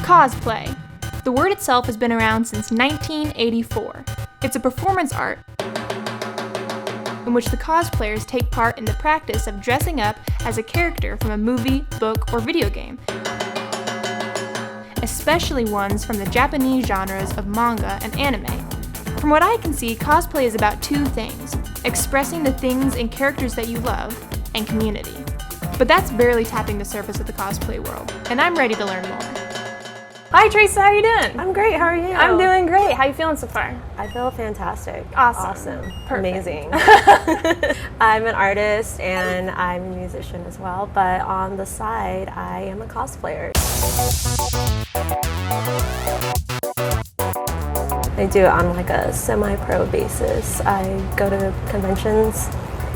Cosplay. The word itself has been around since 1984. It's a performance art in which the cosplayers take part in the practice of dressing up as a character from a movie, book, or video game, especially ones from the Japanese genres of manga and anime. From what I can see, cosplay is about two things: expressing the things and characters that you love, and community. But that's barely tapping the surface of the cosplay world, and I'm ready to learn more. Hi Teresa, how are you doing? I'm great, how are you? I'm doing great. How are you feeling so far? I feel fantastic. Awesome. Perfect. Amazing. I'm an artist and I'm a musician as well, but on the side, I am a cosplayer. I do it on like a semi-pro basis. I go to conventions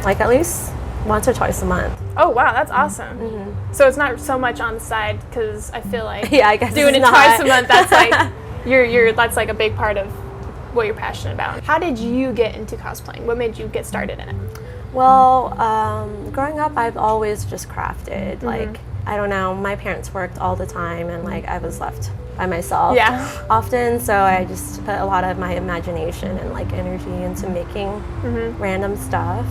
like at least once or twice a month. Oh wow, that's awesome. Mm-hmm. So it's not so much on the side, because I feel like yeah, I guess doing it not. Twice a month, that's like that's like a big part of what you're passionate about. How did you get into cosplaying? What made you get started in it? Well, growing up, I've always just crafted. Mm-hmm. Like, I don't know, my parents worked all the time and like I was left by myself often, so I just put a lot of my imagination and like energy into making random stuff.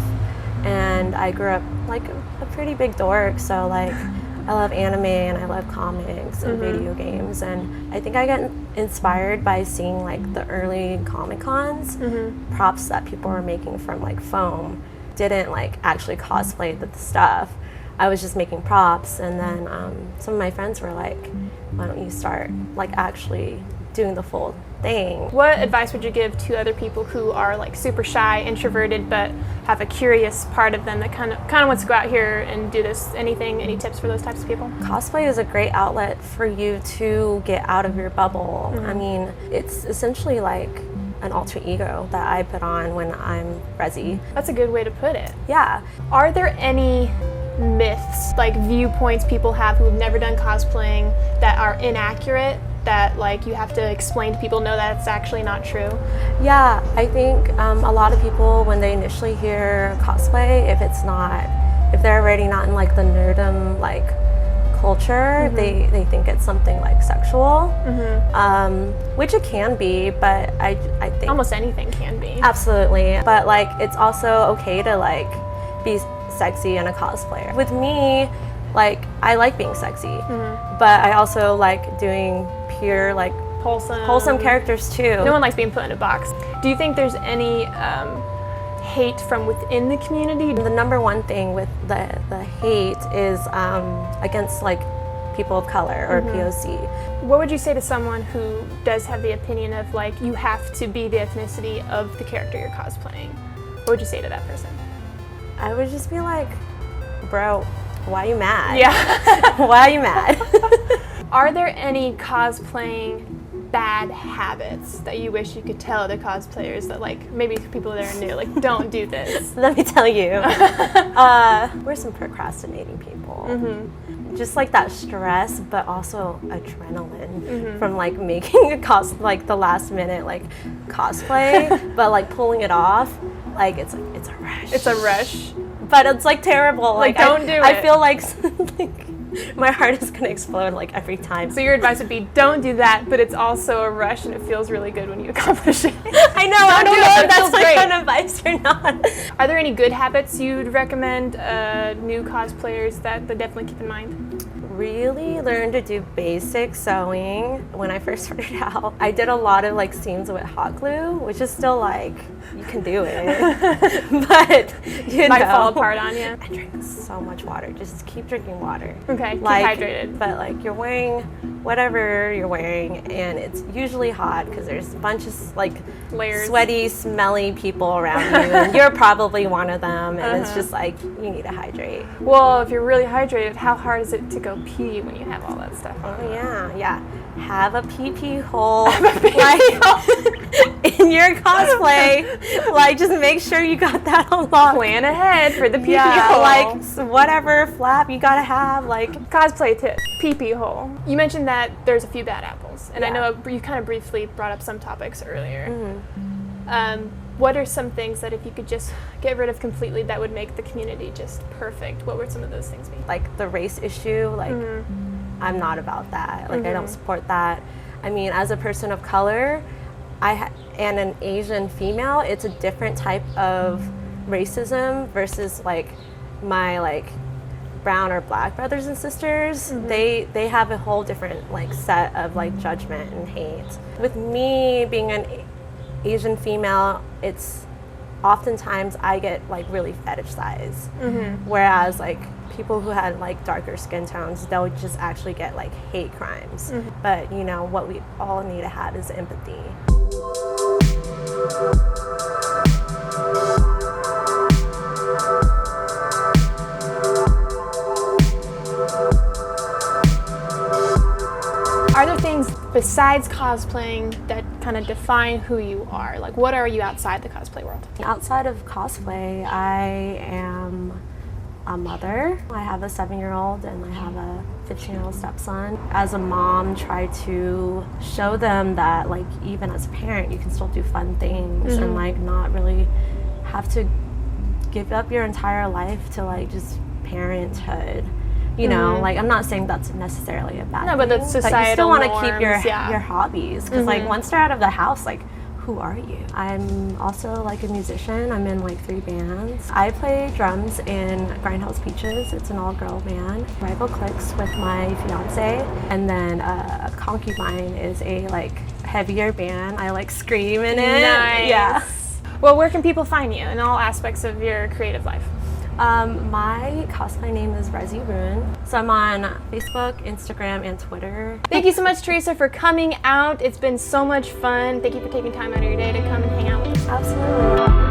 And I grew up like a pretty big dork, so like I love anime and I love comics and video games, and I think I got inspired by seeing like the early Comic Cons, props that people were making from like foam. Didn't like actually cosplay the stuff. I was just making props, and then some of my friends were like, why don't you start like actually doing the full thing. What advice would you give to other people who are like super shy, introverted, but have a curious part of them that kind of wants to go out here and do this? Any tips for those types of people? Cosplay is a great outlet for you to get out of your bubble. I mean, it's essentially like an alter ego that I put on when I'm Rezi. That's a good way to put it. Yeah. Are there any myths, like viewpoints people have who have never done cosplaying that are inaccurate, that like you have to explain to people, no, that's actually not true? Yeah, I think a lot of people, when they initially hear cosplay, if they're already not in like the nerdum like culture, they think it's something like sexual, which it can be, but I think almost anything can be. Absolutely, but like it's also okay to like be sexy in a cosplayer. With me, like I like being sexy, but I also like doing pure like wholesome characters too. No one likes being put in a box. Do you think there's any hate from within the community? The number one thing with the hate is against like people of color or POC. What would you say to someone who does have the opinion of like you have to be the ethnicity of the character you're cosplaying? What would you say to that person? I would just be like, bro, why are you mad? Yeah. Why are you mad? Are there any cosplaying bad habits that you wish you could tell other cosplayers, that like maybe people that are new, like don't do this? Let me tell you. We're some procrastinating people. Just like that stress, but also adrenaline from like making a like the last minute like cosplay, but like pulling it off, like it's a rush. It's a rush. But it's like terrible. Like don't do it. I feel like my heart is gonna explode like every time. So your advice would be don't do that, but it's also a rush and it feels really good when you accomplish it. I know, I don't know if that's like an advice or not. Are there any good habits you'd recommend new cosplayers that they definitely keep in mind? Really learn to do basic sewing. When I first started out, I did a lot of like seams with hot glue, which is still like, you can do it, but you might fall apart on you. I drink so much water. Just keep drinking water. Okay, keep like, hydrated. But like you're wearing whatever you're wearing, and it's usually hot because there's a bunch of like layers, sweaty, smelly people around you, and you're probably one of them. And it's just like you need to hydrate. Well, if you're really hydrated, how hard is it to go pee when you have all that stuff on? Oh yeah. Have a pee hole like in your cosplay. Like just make sure you got that unlocked. Plan ahead for the pee hole. Like whatever flap you gotta have. Like cosplay tip, pee hole. You mentioned that there's a few bad apples, and I know you kind of briefly brought up some topics earlier. What are some things that if you could just get rid of completely that would make the community just perfect? What would some of those things be? Like the race issue, like I'm not about that. Like I don't support that. I mean, as a person of color, and an Asian female, it's a different type of racism versus like my like brown or black brothers and sisters. They have a whole different like set of like judgment and hate. With me being an Asian female, it's oftentimes I get like really fetishized, whereas like people who had like darker skin tones, they'll just actually get like hate crimes. But you know, what we all need to have is empathy. Are there things besides cosplaying that kind of define who you are? Like, what are you outside the cosplay world? Outside of cosplay, I am a mother. I have a 7-year-old and I have a 15-year-old stepson. As a mom, try to show them that like even as a parent, you can still do fun things and like not really have to give up your entire life to like just parenthood. You know, like I'm not saying that's necessarily a bad thing. No, but that's societal but you still want to norms, keep your hobbies because like once they're out of the house, like who are you? I'm also like a musician. I'm in like 3 bands. I play drums in Grindhouse Peaches. It's an all-girl band. Rival Clicks with my fiance, and then Concubine is a like heavier band. I like scream in it. Nice. Yeah. Well, where can people find you in all aspects of your creative life? My cosplay name is ReziRuan. So I'm on Facebook, Instagram, and Twitter. Thank you so much, Teresa, for coming out. It's been so much fun. Thank you for taking time out of your day to come and hang out with us. Absolutely.